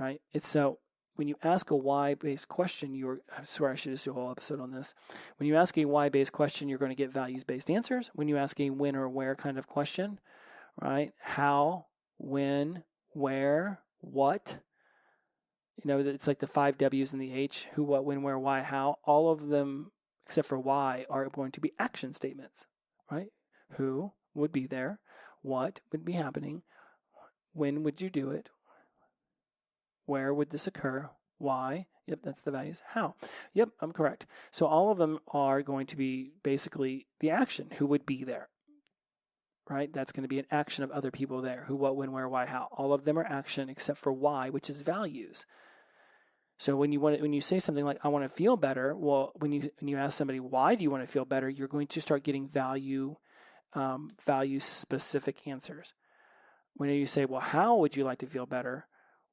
Right? It's so. When you ask a why-based question, I swear I should just do a whole episode on this. When you ask a why-based question, you're going to get values-based answers. When you ask a when or where kind of question, right? How, when, where, what. It's like the 5 W's and the H, who, what, when, where, why, how. All of them, except for why, are going to be action statements, right? Who would be there? What would be happening? When would you do it? Where would this occur? Why? Yep, that's the values. How? Yep, I'm correct. So all of them are going to be basically the action. Who would be there? Right? That's going to be an action of other people there. Who, what, when, where, why, how. All of them are action except for why, which is values. So when you say something like I want to feel better, well, when you ask somebody why do you want to feel better, you're going to start getting value specific answers. When you say, well, how would you like to feel better?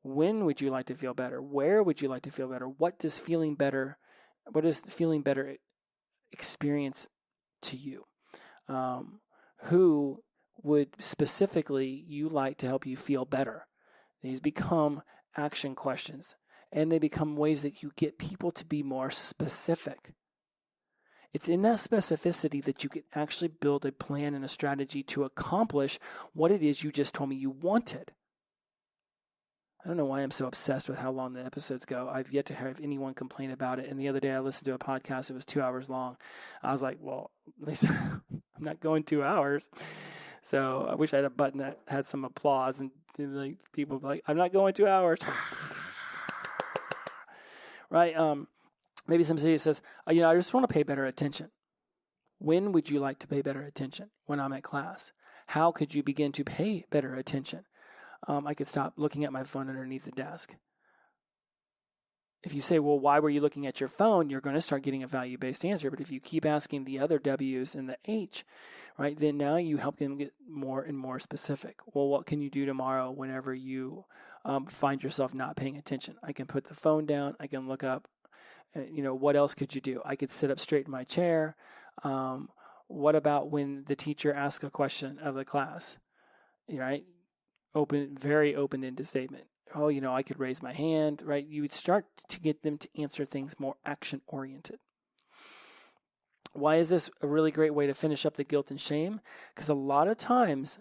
When would you like to feel better? Where would you like to feel better? What does feeling better experience to you? Who would specifically you like to help you feel better? These become action questions, and they become ways that you get people to be more specific. It's in that specificity that you can actually build a plan and a strategy to accomplish what it is you just told me you wanted. I don't know why I'm so obsessed with how long the episodes go. I've yet to have anyone complain about it. And the other day I listened to a podcast. It was 2 hours long. I was like, well, at least I'm not going 2 hours. So I wish I had a button that had some applause and like people be like, I'm not going 2 hours. Right? Maybe somebody says, I just want to pay better attention. When would you like to pay better attention? When I'm at class. How could you begin to pay better attention? I could stop looking at my phone underneath the desk. If you say, well, why were you looking at your phone? You're going to start getting a value-based answer. But if you keep asking the other W's and the H, right, then now you help them get more and more specific. Well, what can you do tomorrow whenever you find yourself not paying attention? I can put the phone down. I can look up. What else could you do? I could sit up straight in my chair. What about when the teacher asks a question of the class, right? Very open-ended statement. Oh, I could raise my hand, right? You would start to get them to answer things more action-oriented. Why is this a really great way to finish up the guilt and shame? Because a lot of times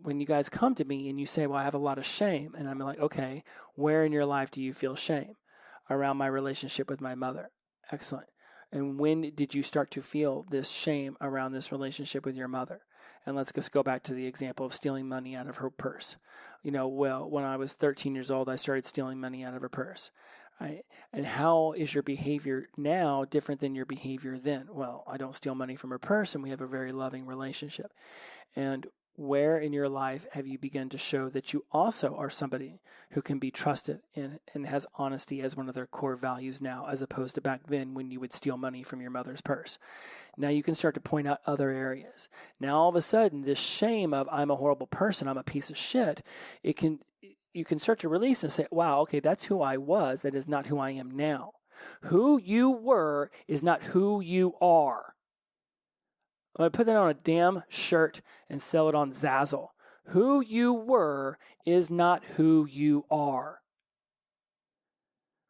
when you guys come to me and you say, well, I have a lot of shame, and I'm like, okay, where in your life do you feel shame? Around my relationship with my mother. Excellent. And when did you start to feel this shame around this relationship with your mother? And let's just go back to the example of stealing money out of her purse. Well, when I was 13 years old, I started stealing money out of her purse. Right? And how is your behavior now different than your behavior then? Well, I don't steal money from her purse, and we have a very loving relationship. And where in your life have you begun to show that you also are somebody who can be trusted and has honesty as one of their core values now, as opposed to back then when you would steal money from your mother's purse? Now you can start to point out other areas. Now all of a sudden, this shame of I'm a horrible person, I'm a piece of shit, you can start to release and say, wow, okay, that's who I was. That is not who I am now. Who you were is not who you are. I'm going to put that on a damn shirt and sell it on Zazzle. Who you were is not who you are.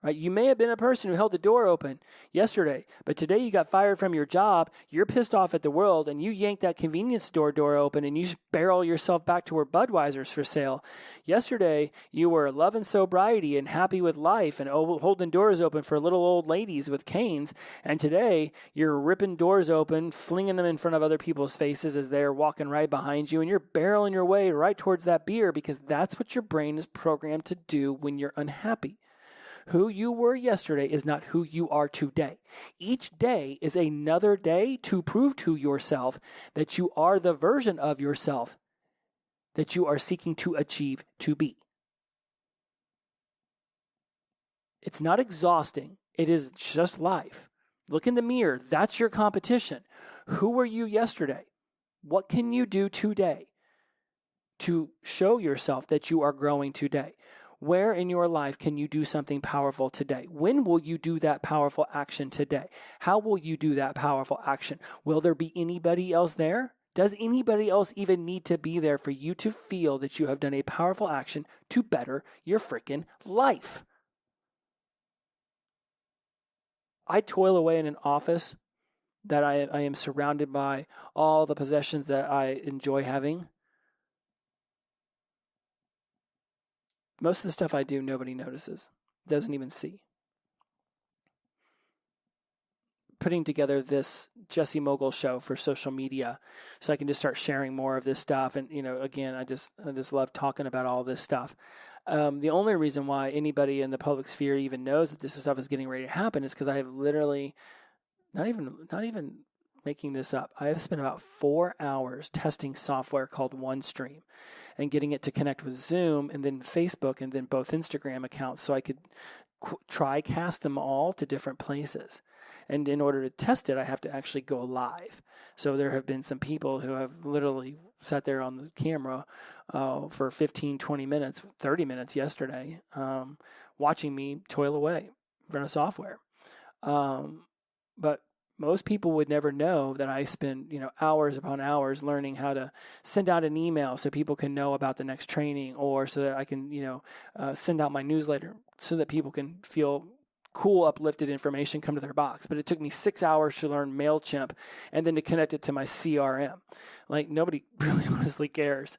Right? You may have been a person who held the door open yesterday, but today you got fired from your job, you're pissed off at the world, and you yank that convenience store door open and you barrel yourself back to where Budweiser's for sale. Yesterday, you were loving sobriety and happy with life and holding doors open for little old ladies with canes, and today you're ripping doors open, flinging them in front of other people's faces as they're walking right behind you, and you're barreling your way right towards that beer because that's what your brain is programmed to do when you're unhappy. Who you were yesterday is not who you are today. Each day is another day to prove to yourself that you are the version of yourself that you are seeking to achieve to be. It's not exhausting. It is just life. Look in the mirror. That's your competition. Who were you yesterday? What can you do today to show yourself that you are growing today? Where in your life can you do something powerful today? When will you do that powerful action today? How will you do that powerful action? Will there be anybody else there? Does anybody else even need to be there for you to feel that you have done a powerful action to better your freaking life? I toil away in an office that I am surrounded by all the possessions that I enjoy having. Most of the stuff I do, nobody notices, doesn't even see. Putting together this Jesse Mogul show for social media so I can just start sharing more of this stuff. And, again, I just love talking about all this stuff. The only reason why anybody in the public sphere even knows that this stuff is getting ready to happen is because I have literally, not even making this up, I have spent about 4 hours testing software called OneStream and getting it to connect with Zoom and then Facebook and then both Instagram accounts so I could try cast them all to different places. And in order to test it, I have to actually go live. So there have been some people who have literally sat there on the camera for 15, 20 minutes, 30 minutes yesterday, watching me toil away in front of software. But Most people would never know that I spend, hours upon hours learning how to send out an email so people can know about the next training, or so that I can, send out my newsletter so that people can feel cool, uplifted information come to their box. But it took me 6 hours to learn MailChimp and then to connect it to my CRM. Like, nobody really honestly cares,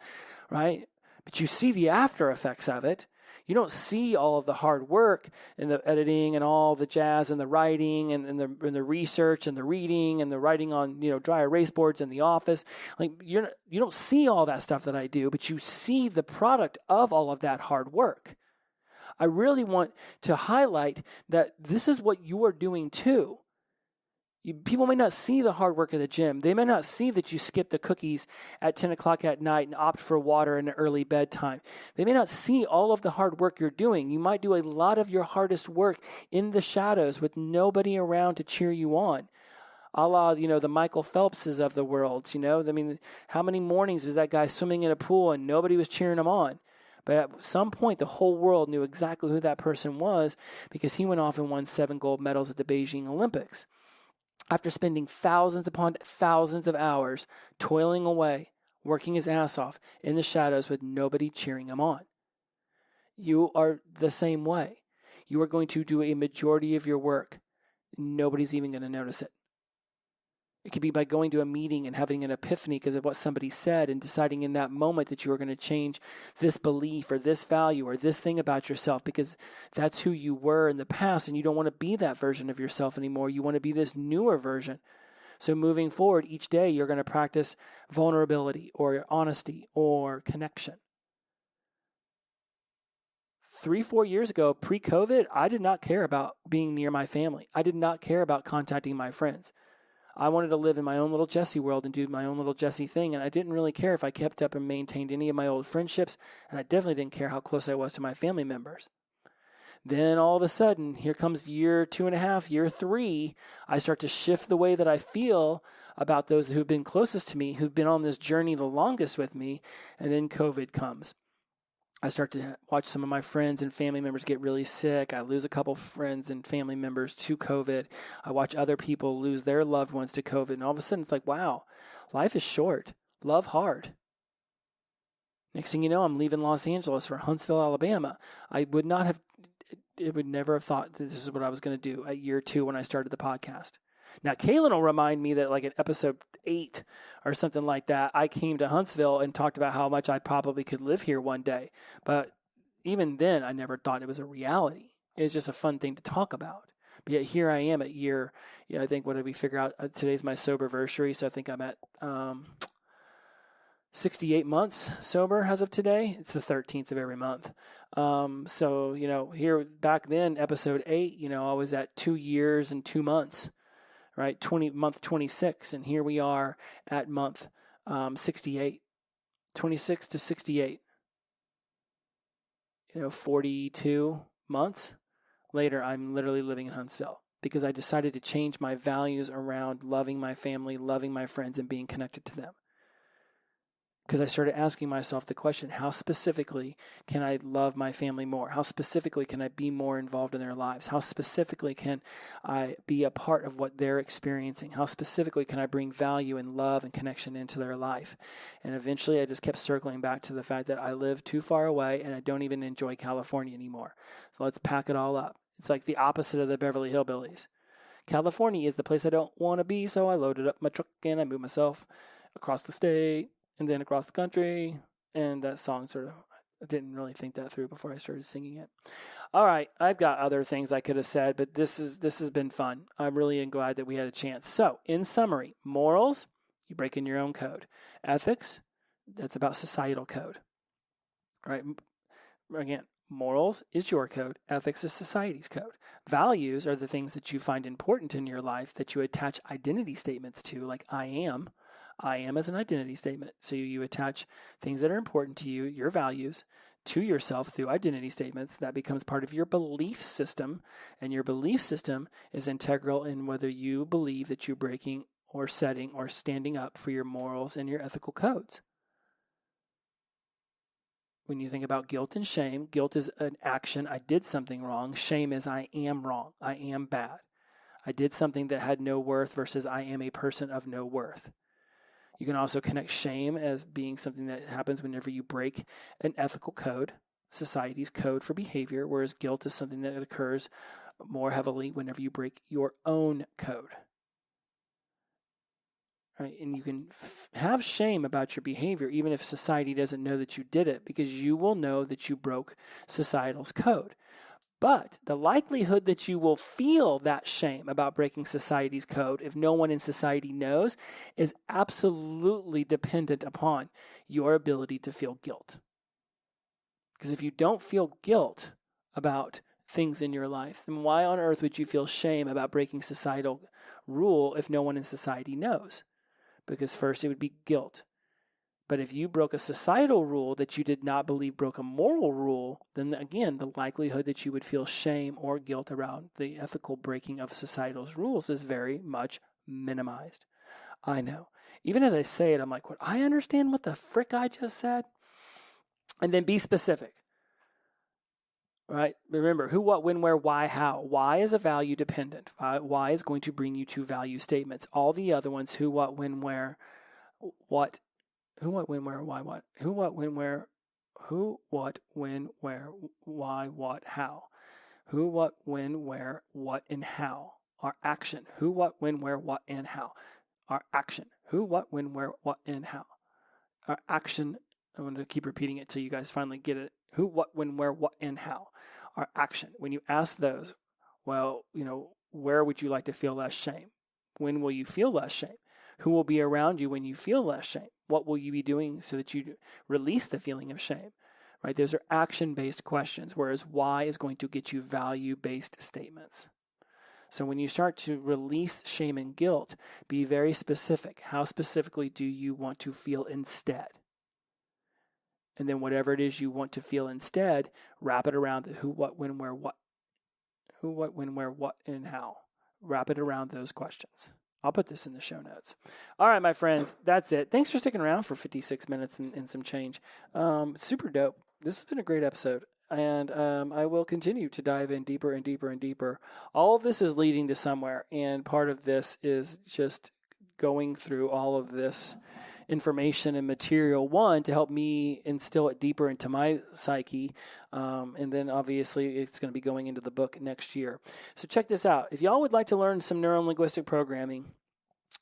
right? But you see the after effects of it. You don't see all of the hard work and the editing and all the jazz and the writing and the research and the reading and the writing on, dry erase boards in the office. Like, you don't see all that stuff that I do, but you see the product of all of that hard work. I really want to highlight that this is what you are doing too. People may not see the hard work at the gym. They may not see that you skip the cookies at 10 o'clock at night and opt for water and an early bedtime. They may not see all of the hard work you're doing. You might do a lot of your hardest work in the shadows with nobody around to cheer you on. A la, the Michael Phelpses of the world. How many mornings was that guy swimming in a pool and nobody was cheering him on? But at some point, the whole world knew exactly who that person was because he went off and won 7 gold medals at the Beijing Olympics. After spending thousands upon thousands of hours toiling away, working his ass off in the shadows with nobody cheering him on. You are the same way. You are going to do a majority of your work. Nobody's even going to notice it. It could be by going to a meeting and having an epiphany because of what somebody said and deciding in that moment that you are going to change this belief or this value or this thing about yourself because that's who you were in the past and you don't want to be that version of yourself anymore. You want to be this newer version. So moving forward, each day you're going to practice vulnerability or honesty or connection. 3-4 years ago, pre-COVID, I did not care about being near my family. I did not care about contacting my friends. I wanted to live in my own little Jesse world and do my own little Jesse thing, and I didn't really care if I kept up and maintained any of my old friendships, and I definitely didn't care how close I was to my family members. Then all of a sudden, here comes year 2.5, year 3, I start to shift the way that I feel about those who've been closest to me, who've been on this journey the longest with me, and then COVID comes. I start to watch some of my friends and family members get really sick. I lose a couple friends and family members to COVID. I watch other people lose their loved ones to COVID. And all of a sudden, it's like, wow, life is short. Love hard. Next thing you know, I'm leaving Los Angeles for Huntsville, Alabama. I would never have thought that this is what I was going to do at year 2 when I started the podcast. Now, Kaylin will remind me that like in episode 8 or something like that, I came to Huntsville and talked about how much I probably could live here one day. But even then, I never thought it was a reality. It was just a fun thing to talk about. But yet here I am at year, I think, what did we figure out? Today's my sober anniversary, so I think I'm at 68 months sober as of today. It's the 13th of every month. So, here back then, episode 8, I was at 2 years and 2 months. Right, month 26, and here we are at month 68, 26 to 68. 42 months later, I'm literally living in Huntsville because I decided to change my values around loving my family, loving my friends, and being connected to them. Because I started asking myself the question, how specifically can I love my family more? How specifically can I be more involved in their lives? How specifically can I be a part of what they're experiencing? How specifically can I bring value and love and connection into their life? And eventually I just kept circling back to the fact that I live too far away and I don't even enjoy California anymore. So let's pack it all up. It's like the opposite of the Beverly Hillbillies. California is the place I don't want to be, so I loaded up my truck and I moved myself across the state. And then across the country, and that song I didn't really think that through before I started singing it. All right, I've got other things I could have said, but this has been fun. I'm really glad that we had a chance. So, in summary, morals, you break in your own code. Ethics, that's about societal code. All right, again, morals is your code. Ethics is society's code. Values are the things that you find important in your life that you attach identity statements to, like I am. I am as an identity statement. So you attach things that are important to you, your values, to yourself through identity statements. That becomes part of your belief system. And your belief system is integral in whether you believe that you're breaking or setting or standing up for your morals and your ethical codes. When you think about guilt and shame, guilt is an action. I did something wrong. Shame is I am wrong. I am bad. I did something that had no worth versus I am a person of no worth. You can also connect shame as being something that happens whenever you break an ethical code, society's code for behavior, whereas guilt is something that occurs more heavily whenever you break your own code. Right? And you can have shame about your behavior even if society doesn't know that you did it, because you will know that you broke societal's code. But the likelihood that you will feel that shame about breaking society's code if no one in society knows is absolutely dependent upon your ability to feel guilt. Because if you don't feel guilt about things in your life, then why on earth would you feel shame about breaking societal rule if no one in society knows? Because first it would be guilt. But if you broke a societal rule that you did not believe broke a moral rule, then again, the likelihood that you would feel shame or guilt around the ethical breaking of societal's rules is very much minimized. I know. Even as I say it, I'm like, what? I understand what the frick I just said? And then be specific. Right? Remember, who, what, when, where, why, how. Why is a value dependent. Why is going to bring you to value statements. All the other ones, who, what, when, where, what. Who, what, when, where, why, what. Who, what, when, where. Who, what, when, where, why, what, how. Who, what, when, where, what, and how. Our action. Who, what, when, where, what, and how. Our action. Who, what, when, where, what, and how. Our action. I'm going to keep repeating it till you guys finally get it. Who, what, when, where, what, and how. Our action. When you ask those, well, where would you like to feel less shame? When will you feel less shame? Who will be around you when you feel less shame? What will you be doing so that you release the feeling of shame? Right? Those are action-based questions, whereas why is going to get you value-based statements. So when you start to release shame and guilt, be very specific. How specifically do you want to feel instead? And then whatever it is you want to feel instead, wrap it around the who, what, when, where, what. Who, what, when, where, what, and how. Wrap it around those questions. I'll put this in the show notes. All right, my friends, that's it. Thanks for sticking around for 56 minutes and some change. Super dope. This has been a great episode. And I will continue to dive in deeper and deeper and deeper. All of this is leading to somewhere. And part of this is just going through all of this information and material, one, to help me instill it deeper into my psyche, and then obviously it's going to be going into the book next year. So check this out. If y'all would like to learn some neuro-linguistic programming,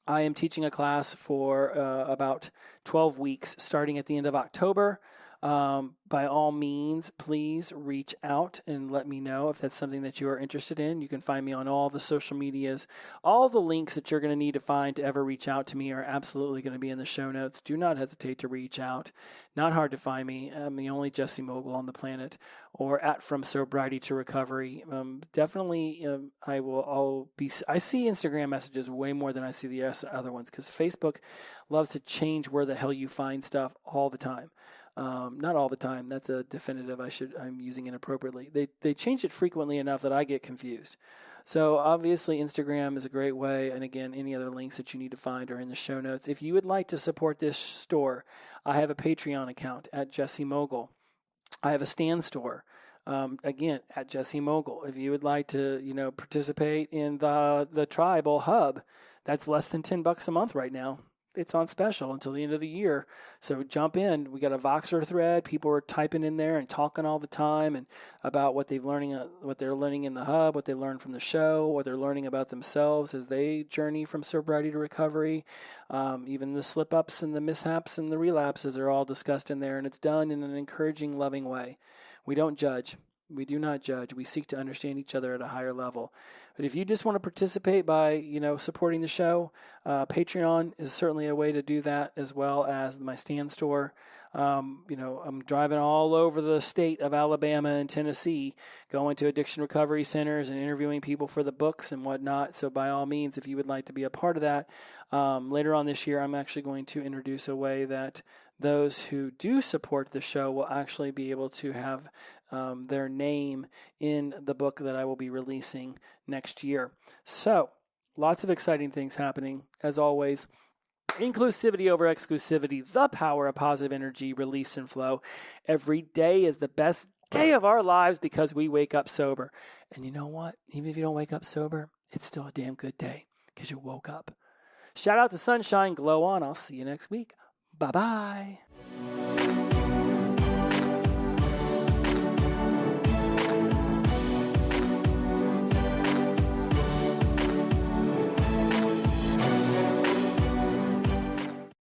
I am teaching a class for about 12 weeks starting at the end of October. By all means, please reach out and let me know if that's something that you are interested in. You can find me on all the social medias. All the links that you're going to need to find to ever reach out to me are absolutely going to be in the show notes. Do not hesitate to reach out. Not hard to find me. I'm the only Jesse Mogul on the planet, or at From Sobriety to Recovery. Definitely, I see Instagram messages way more than I see the other ones, because Facebook loves to change where the hell you find stuff all the time. Not all the time. That's a definitive. I'm using inappropriately. They change it frequently enough that I get confused. So obviously Instagram is a great way. And again, any other links that you need to find are in the show notes. If you would like to support this store, I have a Patreon account at Jesse Mogul. I have a Stan store. Again, at Jesse Mogul. If you would like to, participate in the Tribal Hub, that's less than $10 a month right now. It's on special until the end of the year. So jump in. We got a Voxer thread. People are typing in there and talking all the time and about what they're learning in the hub, what they learned from the show, what they're learning about themselves as they journey from sobriety to recovery. Even the slip-ups and the mishaps and the relapses are all discussed in there, and it's done in an encouraging, loving way. We don't judge. We do not judge. We seek to understand each other at a higher level. But if you just want to participate by, supporting the show, Patreon is certainly a way to do that, as well as my Stan store. I'm driving all over the state of Alabama and Tennessee, going to addiction recovery centers and interviewing people for the books and whatnot. So by all means, if you would like to be a part of that, later on this year, I'm actually going to introduce a way that those who do support the show will actually be able to have their name in the book that I will be releasing next year. So, lots of exciting things happening, as always. Inclusivity over exclusivity, the power of positive energy, release and flow. Every day is the best day of our lives because we wake up sober. And you know what? Even if you don't wake up sober, it's still a damn good day because you woke up. Shout out to Sunshine, glow on. I'll see you next week. Bye-bye.